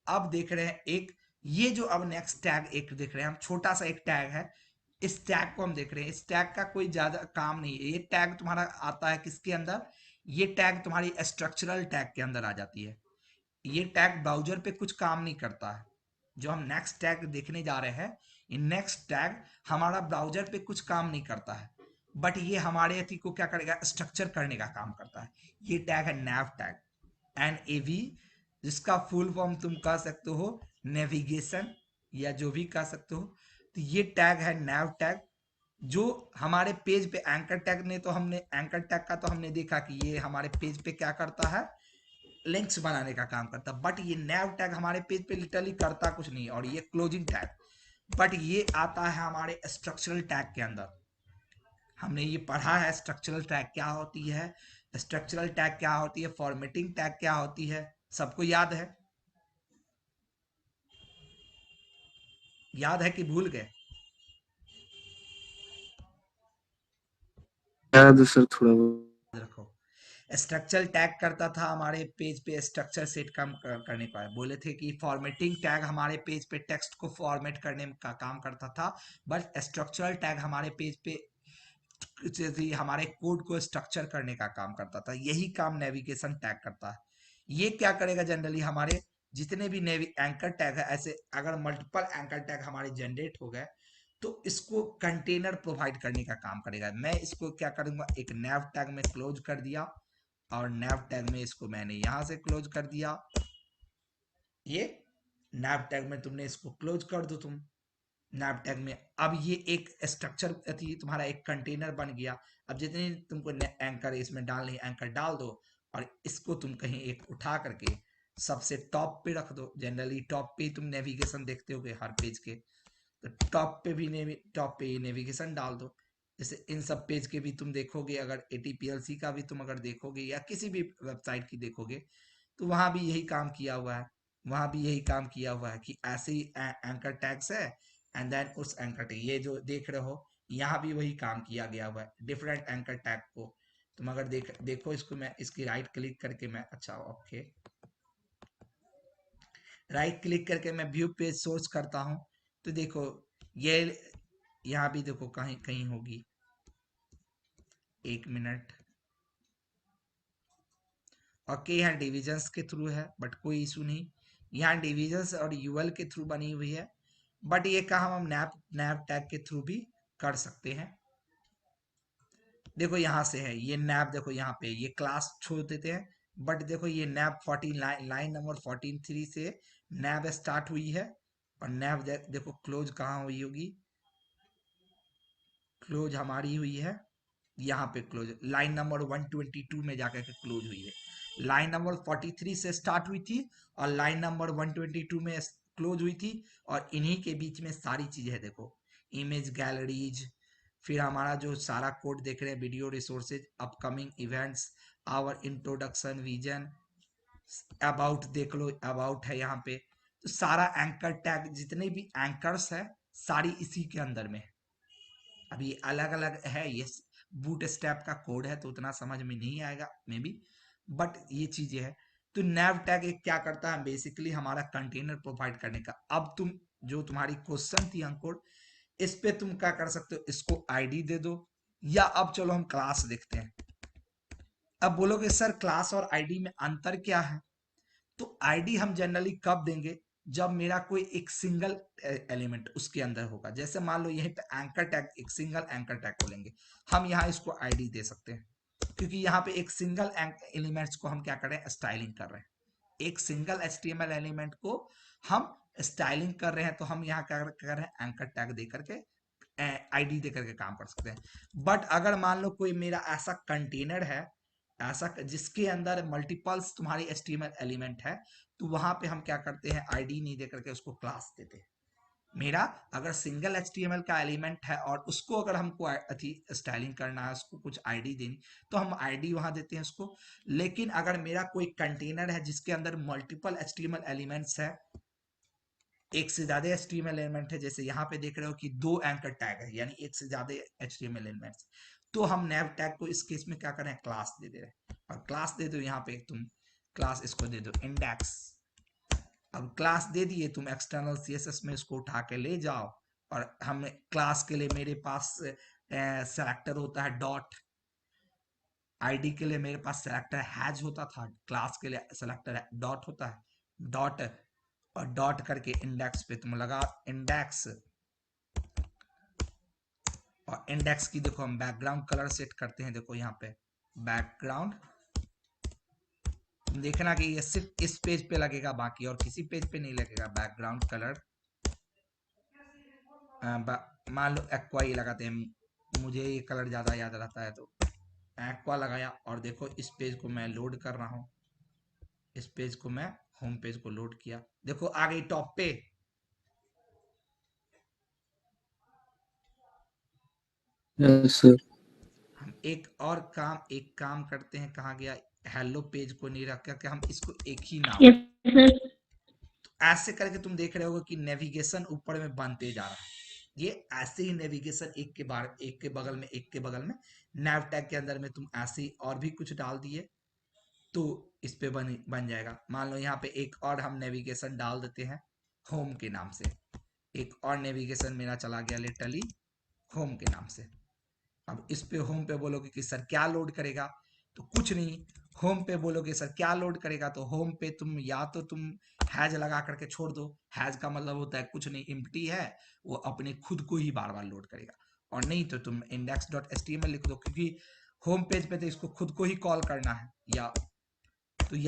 अब देख रहे हैं एक, ये जो अब नेक्स्ट टैग एक देख रहे हैं हम, छोटा सा एक टैग है, इस टैग को हम देख रहे हैं। इस टैग का कोई ज्यादा काम नहीं है। ये टैग तुम्हारा आता है किसके अंदर, ये टैग तुम्हारी स्ट्रक्चरल टैग के अंदर आ जाती है। ये टैग ब्राउजर पे कुछ काम नहीं करता है। जो हम नेक्स्ट टैग देखने जा रहे हैं, ये नेक्स्ट टैग हमारा ब्राउजर पे कुछ काम नहीं करता है, बट ये हमारे अति को क्या करेगा, स्ट्रक्चर करने का काम करता है। ये टैग है nav टैग, NAV, जिसका फुल फॉर्म तुम कह सकते हो नेविगेशन, या जो भी कह सकते हो। तो ये टैग है nav टैग, जो हमारे पेज पे एंकर टैग ने, तो हमने एंकर टैग का तो हमने देखा कि ये हमारे पेज पे क्या करता है, लिंक्स बनाने का काम करता है। बट ये nav टैग हमारे पेज पे लिटरली करता कुछ नहीं, और ये क्लोजिंग टैग, बट ये आता है हमारे स्ट्रक्चरल टैग के अंदर। हमने ये पढ़ा है स्ट्रक्चरल टैग क्या होती है, स्ट्रक्चरल टैग क्या होती है, फॉर्मेटिंग टैग क्या होती है, सबको याद है? याद है कि भूल गए? याद है सर थोड़ा बहुत। रखो, स्ट्रक्चरल टैग करता था हमारे पेज पे स्ट्रक्चर सेट कम करने का है। बोले थे कि फॉर्मेटिंग टैग हमारे पेज पे टेक्स्ट को फॉर्मेट करने का काम करता था, बट स्ट्रक्चरल टैग हमारे पेज पे जैसे हमारे कोड को स्ट्रक्चर करने का काम करता था। यही काम नेविगेशन टैग करता है। ये क्या करेगा, जनरली हमारे जितने भी नेवी एंकर टैग है, ऐसे अगर मल्टीपल एंकर टैग हमारे जनरेट हो गए, तो इसको कंटेनर प्रोवाइड करने का काम करेगा। मैं इसको क्या करूंगा, एक nav टैग में क्लोज कर दिया, और nav टैग में इसको मैंने यहां से क्लोज कर दिया। ये nav टैग में तुमने इसको क्लोज कर दो तुम, nav टैग में। अब ये एक स्ट्रक्चर थी तुम्हारा, एक कंटेनर बन गया। अब जितनी तुमको एंकर इसमें डालनी है, एंकर डाल दो, और इसको तुम कहीं एक उठा करके सबसे टॉप पे रख दो। जनरली टॉप पे तुम नेविगेशन देखते होगे हर पेज के, तो टॉप पे भी टॉप पे नेविगेशन डाल दो। जैसे इन सब पेज के भी तुम देखोगे, अगर ATPLC का भी तुम अगर देखोगे, या किसी भी वेबसाइट की देखोगे, तो वहां भी यही काम किया हुआ है। वहां भी यही काम किया हुआ है कि ऐसे ही एंकर टैग्स है, एंड देन उस एंकर टैग, ये जो देख रहे हो, यहाँ भी वही काम किया गया हुआ है डिफरेंट एंकर टैग को। तुम अगर देखो इसको, मैं इसकी राइट क्लिक करके मैं, अच्छा ओके, राइट क्लिक करके मैं व्यू पेज सोर्स करता हूँ, तो देखो ये यहाँ भी देखो कहीं कहीं होगी। एक मिनट। ओके, यहाँ डिविजन्स के थ्रू है, बट कोई इशू नहीं। यहाँ डिविजन्स और यूएल के थ्रू बनी हुई है, बट ये काम हम नैप नैप टैग के थ्रू भी कर सकते हैं। देखो यहाँ से है ये नैप, देखो यहाँ पे ये क्लास छोड़ देते हैं, बट देखो ये नैप 14 लाइन नंबर 14 से नैप स्टार्ट हुई है, और नैप देखो क्लोज कहाँ हुई होगी, क्लोज हमारी हुई है यहाँ पे, क्लोज लाइन नंबर 122 में जाकर के क्लोज हुई है। लाइन नंबर 43 से स्टार्ट हुई थी, और लाइन नंबर 122 में क्लोज हुई थी। और इन्हीं के बीच में सारी चीजें है, देखो इमेज गैलरीज, फिर हमारा जो सारा कोड देख रहे हैं, video resources, upcoming events, our introduction vision, about देख लो, अबाउट है यहाँ पे। तो सारा एंकर टैग जितने भी एंकर्स है, सारी इसी के अंदर में है। अभी अलग अलग है ये, बूट स्ट्रैप का कोड है, तो उतना समझ में नहीं आएगा मे बी, बट ये चीजें है। तो nav टैग एक क्या करता है, बेसिकली हमारा कंटेनर प्रोवाइड करने का। अब तुम जो तुम्हारी क्वेश्चन थी अंकुर, इस पे तुम क्या कर सकते हो, इसको आईडी दे दो, या अब चलो हम क्लास देखते हैं। अब बोलोगे सर क्लास और आईडी में अंतर क्या है, तो आईडी हम जनरली कब देंगे, जब मेरा कोई एक सिंगल एलिमेंट उसके अंदर होगा। जैसे मान लो यहीं पे एंकर टैग, एक सिंगल एंकर टैग खोलेंगे, हम यहाँ इसको आईडी दे सकते हैं, क्योंकि यहाँ पे एक सिंगल एलिमेंट्स को हम क्या कर रहे हैं, स्टाइलिंग कर रहे हैं। एक सिंगल HTML एलिमेंट को हम स्टाइलिंग कर रहे हैं, तो हम यहाँ क्या कर रहे हैं, एंकर टैग दे करके आईडी दे करके काम कर सकते हैं। बट अगर मान लो कोई मेरा ऐसा कंटेनर है, ऐसा जिसके अंदर मल्टीपल्स तुम्हारी HTML एलिमेंट है, तो वहां पे हम क्या करते हैं, आईडी नहीं दे करके उसको क्लास देते हैं। मेरा अगर सिंगल HTML का एलिमेंट है, और उसको अगर हमको अथी स्टाइलिंग करना है, उसको कुछ आईडी देनी, तो हम आईडी वहां देते हैं उसको। लेकिन अगर मेरा कोई कंटेनर है जिसके अंदर मल्टीपल HTML एलिमेंट्स है, एक से ज्यादा HTML एलिमेंट है, जैसे यहाँ पे देख रहे हो कि 2 एंकर टैग है, यानी एक से ज्यादा HTML एलिमेंट्स, तो हम nav टैग को इस केस में क्या करें, क्लास दे दे रहे हैं। और क्लास दे दो यहाँ पे तुम, क्लास इसको दे दो इंडेक्स, अब क्लास दे दिए, तुम एक्सटर्नल सीएसएस में इसको उठा के ले जाओ। और हम क्लास के लिए मेरे पास सेलेक्टर होता है डॉट, आईडी के लिए मेरे पास सेलेक्टर हैज होता था, क्लास के लिए सेलेक्टर डॉट होता है डॉट। और डॉट करके इंडेक्स पे तुम लगा इंडेक्स, और इंडेक्स की देखो हम बैकग्राउंड कलर सेट करते हैं। देखो यहाँ पे बैकग्राउंड, देखना कि ये सिर्फ इस पेज पे लगेगा, बाकी और किसी पेज पे नहीं लगेगा। बैकग्राउंड कलर मान लो एक्वा ही लगाते हैं, मुझे ये कलर ज्यादा याद रहता है, तो एक्वा लगाया। और देखो इस पेज को मैं लोड कर रहा हूँ, इस पेज को मैं होम पेज को लोड किया, देखो आ गई टॉप पे। Yes sir. हम एक काम करते हैं, कहाँ गया, हेलो पेज को नहीं रख करके हम इसको एक ही नाम, यस सर। तो ऐसे करके तुम देख रहे होगे कि नेविगेशन ऊपर में बनते जा रहा है। ये ऐसे ही नेविगेशन एक के बाद एक के बगल में एक के बगल में, नैव टैग के अंदर में तुम ऐसे ही और भी कुछ डाल दिए तो इस पे बन जाएगा। मान लो यहाँ पे एक और हम नेविगेशन डाल देते हैं होम के नाम से, एक और नेविगेशन मेरा चला गया लिटरली होम के नाम से। अब इस पे होम पे बोलोगे कि सर क्या लोड करेगा, तो कुछ नहीं, होम पे बोलोगे सर क्या लोड करेगा, तो होम पे तुम या तो तुम हैज लगा करके छोड़ दो। हैज का मतलब होता है कुछ नहीं, एम्प्टी है, वो अपने खुद को ही बार बार लोड करेगा। और नहीं तो तुम index.html लिख दो, क्योंकि होम पेज पे तो इसको खुद को ही कॉल करना है, या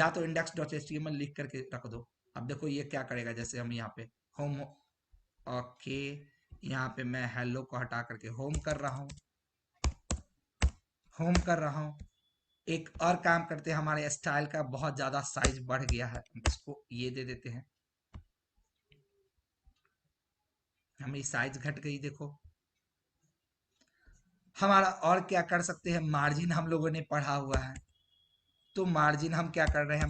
तो index.html लिख करके रख दो। अब देखो ये क्या करेगा, जैसे हम यहाँ पे होम, ओके, यहाँ पे मैं हेलो को हटा करके होम कर रहा हूँ, होम कर रहा हूँ। एक और काम करते हैं, हमारे स्टाइल का बहुत ज्यादा साइज बढ़ गया है, इसको ये दे देते हैं, हमारी साइज घट गई। देखो हमारा और क्या कर सकते हैं, मार्जिन हम लोगों ने पढ़ा हुआ है, तो मार्जिन हम क्या कर रहे हैं,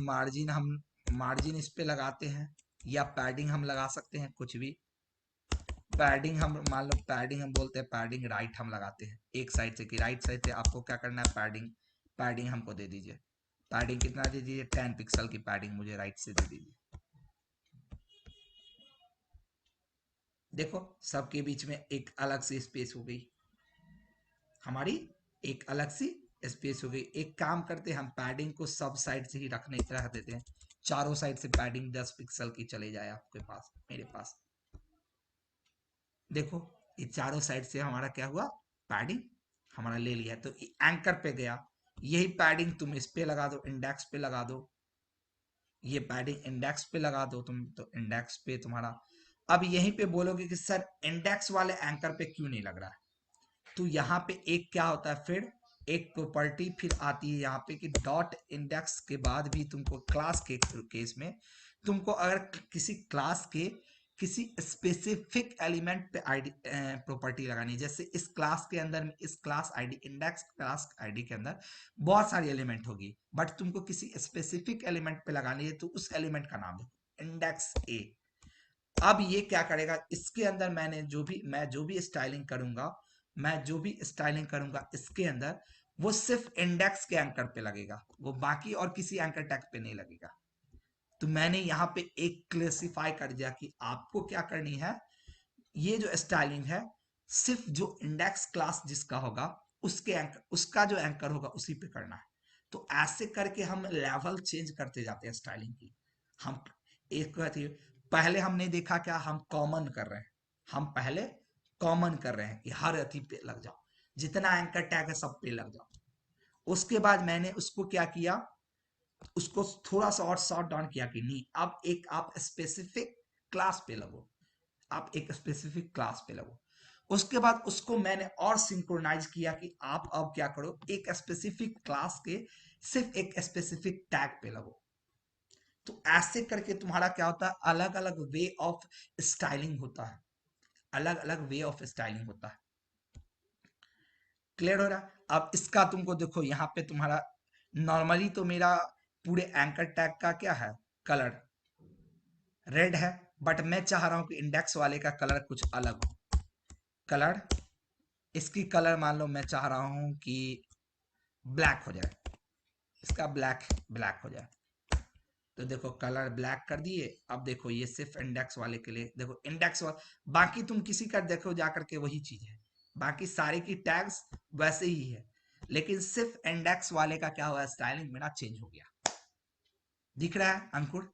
मार्जिन इस पे लगाते हैं, या पैडिंग हम लगा सकते हैं, कुछ भी। पैडिंग हम मान लो पैडिंग हम बोलते हैं, पैडिंग राइट हम लगाते हैं एक साइड से, कि राइट साइड से आपको क्या करना है, पैडिंग पैडिंग हमको दे दीजिए। पैडिंग कितना दे दीजिए, 10 पिक्सल की पैडिंग मुझे राइट से दे दीजिए। देखो सबके बीच में एक अलग से स्पेस हो गई, हमारी एक अलग सी स्पेस हो गई। एक काम करते हैं, हम पैडिंग को सब साइड से ही रख देते हैं, चारों साइड से पैडिंग 10 पिक्सल की चले जाए आपके पास, मेरे पास। देखो ये चारों साइड से हमारा क्या हुआ, पैडिंग हमारा ले लिया। तो एंकर पे गया, यही पैडिंग तुम इस पे लगा दो, इंडेक्स पे लगा दो, ये पैडिंग इंडेक्स पे लगा दो तुम, तो इंडेक्स पे तुम्हारा। अब यहीं पे बोलोगे कि सर इंडेक्स वाले एंकर पे क्यों नहीं लग रहा है, तो यहाँ पे एक क्या होता है, फिर एक प्रॉपर्टी फिर आती है यहाँ पे कि डॉट इंडेक्स के बाद भी तुमको क्लास के केस में तुमको अगर किसी क्लास के किसी स्पेसिफिक एलिमेंट पे आईडी प्रॉपर्टी लगानी है, जैसे इस क्लास के अंदर में इस class ID index class ID के अंदर बहुत सारी एलिमेंट होगी, बट तुमको किसी स्पेसिफिक एलिमेंट पे लगानी है, तो उस एलिमेंट का नाम है इंडेक्स ए। अब ये क्या करेगा, इसके अंदर मैं जो भी स्टाइलिंग करूंगा, इसके अंदर वो सिर्फ इंडेक्स के एंकर पे लगेगा, वो बाकी और किसी एंकर टैग पे नहीं लगेगा। तो मैंने यहाँ पे एक क्लेसिफाई कर दिया कि आपको क्या करनी है, ये जो स्टाइलिंग है सिर्फ जो इंडेक्स क्लास जिसका होगा उसके एंकर, उसका जो एंकर होगा उसी पे करना है। तो ऐसे करके हम लेवल चेंज करते जाते हैं स्टाइलिंग की। हम एक पहले हमने देखा क्या, हम कॉमन कर रहे हैं, हम पहले कॉमन कर रहे हैं कि हर अति पे लग जाओ, जितना एंकर टैग है सब पे लग जाओ। उसके बाद मैंने उसको क्या किया, उसको थोड़ा सा और शॉर्ट डाउन किया कि नहीं, अब एक आप स्पेसिफिक क्लास पे लगो, आप एक स्पेसिफिक क्लास पे लगो। उसके बाद उसको मैंने और सिंक्रोनाइज किया कि आप अब क्या करो, एक स्पेसिफिक क्लास के सिर्फ एक स्पेसिफिक टैग पे लगो। तो ऐसे करके तुम्हारा क्या होता है, अलग अलग वे ऑफ स्टाइलिंग होता है, अलग अलग वे ऑफ स्टाइलिंग होता है। क्लियर हो रहा है। अब इसका तुमको देखो यहाँ पे तुम्हारा नॉर्मली तो मेरा पूरे एंकर टैग का क्या है, कलर रेड है, बट मैं चाह रहा हूं कि इंडेक्स वाले का कलर कुछ अलग हो। कलर इसकी कलर मान लो मैं चाह रहा हूं कि ब्लैक हो जाए, इसका ब्लैक ब्लैक हो जाए। तो देखो कलर ब्लैक कर दिए। अब देखो ये सिर्फ इंडेक्स वाले के लिए, देखो इंडेक्स वाला, बाकी तुम किसी का देखो जाकर के वही चीज है, बाकी सारे की टैग्स वैसे ही है, लेकिन सिर्फ इंडेक्स वाले का क्या हुआ, स्टाइलिंग मेरा चेंज हो गया। दिख रहा है अंकुर?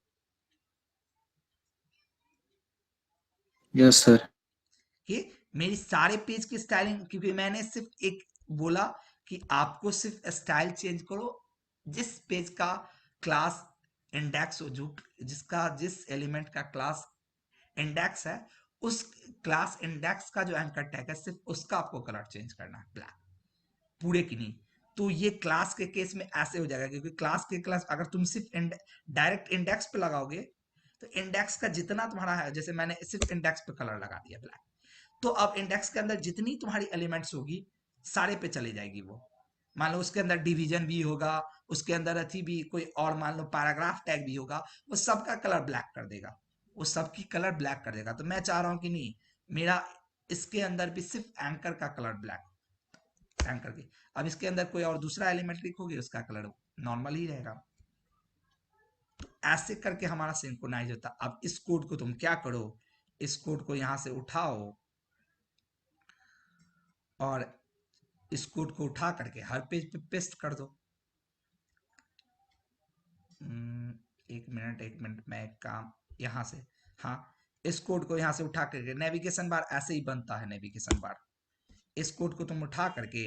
Yes sir. कि मेरी सारे पेज की स्टाइलिंग, क्योंकि मैंने सिर्फ एक बोला कि आपको सिर्फ स्टाइल चेंज करो जिस पेज का क्लास इंडेक्स हो, जो जिसका जिस एलिमेंट का क्लास इंडेक्स है, उस क्लास इंडेक्स का जो एंकर टैग है सिर्फ उसका आपको कलर चेंज करना है ब्लैक, पूरे की नहीं। तो ये क्लास के केस में ऐसे हो जाएगा, क्योंकि क्लास के क्लास अगर तुम सिर्फ डायरेक्ट इंडेक्स पे लगाओगे तो इंडेक्स का जितना तुम्हारा है, जैसे मैंने सिर्फ इंडेक्स पे कलर लगा दिया ब्लैक, तो अब इंडेक्स के अंदर जितनी तुम्हारी एलिमेंट्स होगी सारे पे चली जाएगी वो। मान लो उसके अंदर डिवीजन भी होगा, उसके अंदर अथी भी कोई और मान लो पैराग्राफ टैग भी होगा, वो सबका कलर ब्लैक कर देगा, वो सबकी कलर ब्लैक कर देगा। तो मैं चाह रहा हूं कि नहीं, मेरा इसके अंदर भी सिर्फ एंकर का कलर ब्लैक, एंकर की। अब इसके अंदर कोई और दूसरा एलिमेंट लिखोगे उसका कलर नॉर्मल ही रहेगा। तो ऐसे करके हमारा सिंक्रोनाइज होता। अब इस कोड को तुम क्या करो, इस कोड को यहां से उठाओ और इस कोड को उठा करके हर पेज पे पेस्ट कर दो। एक मिनट मैं एक काम यहाँ से, हाँ, इस कोड को यहाँ से उठा करके, नेविगेशन बार ऐसे ही बनता है नेविगेशन बार, इस कोड को तुम उठा करके,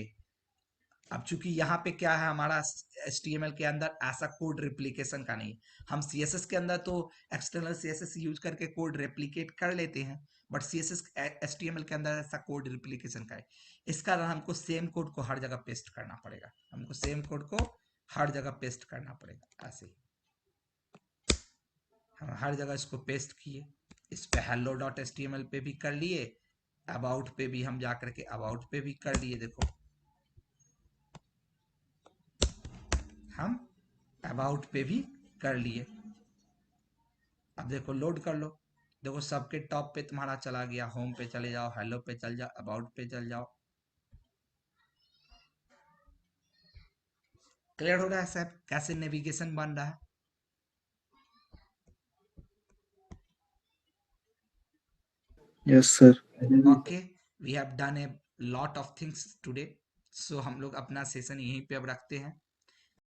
अब चूंकि यहाँ पे क्या है हमारा HTML के अंदर ऐसा कोड रिप्लिकेशन का नहीं, हम CSS के अंदर तो एक्सटर्नल CSS यूज करके कोड रेप्लिकेट कर लेते हैं, बट CSS HTML के अंदर ऐसा कोड रिप्लिकेशन का है। इस कारण हमको सेम कोड को हर जगह पेस्ट करना पड़ेगा, हमको सेम कोड को हर जगह पेस्ट करना पड़ेगा। ऐसे ही हम हर जगह इसको पेस्ट किए, इस पे hello.html पे भी कर लिए, अबाउट पे भी हम जाकर के अबाउट पे भी कर लिए, देखो हम अबाउट पे भी कर लिए। अब देखो लोड कर लो, देखो सबके टॉप पे तुम्हारा चला गया, होम पे चले जाओ, हेलो पे चल जाओ, अबाउट पे चल जाओ। क्लियर हो रहा है साहब कैसे नेविगेशन बन रहा है? Yes sir. Okay, we have done a lot of things today. So हम लोग अपना सेशन यहीं पे अब रखते हैं।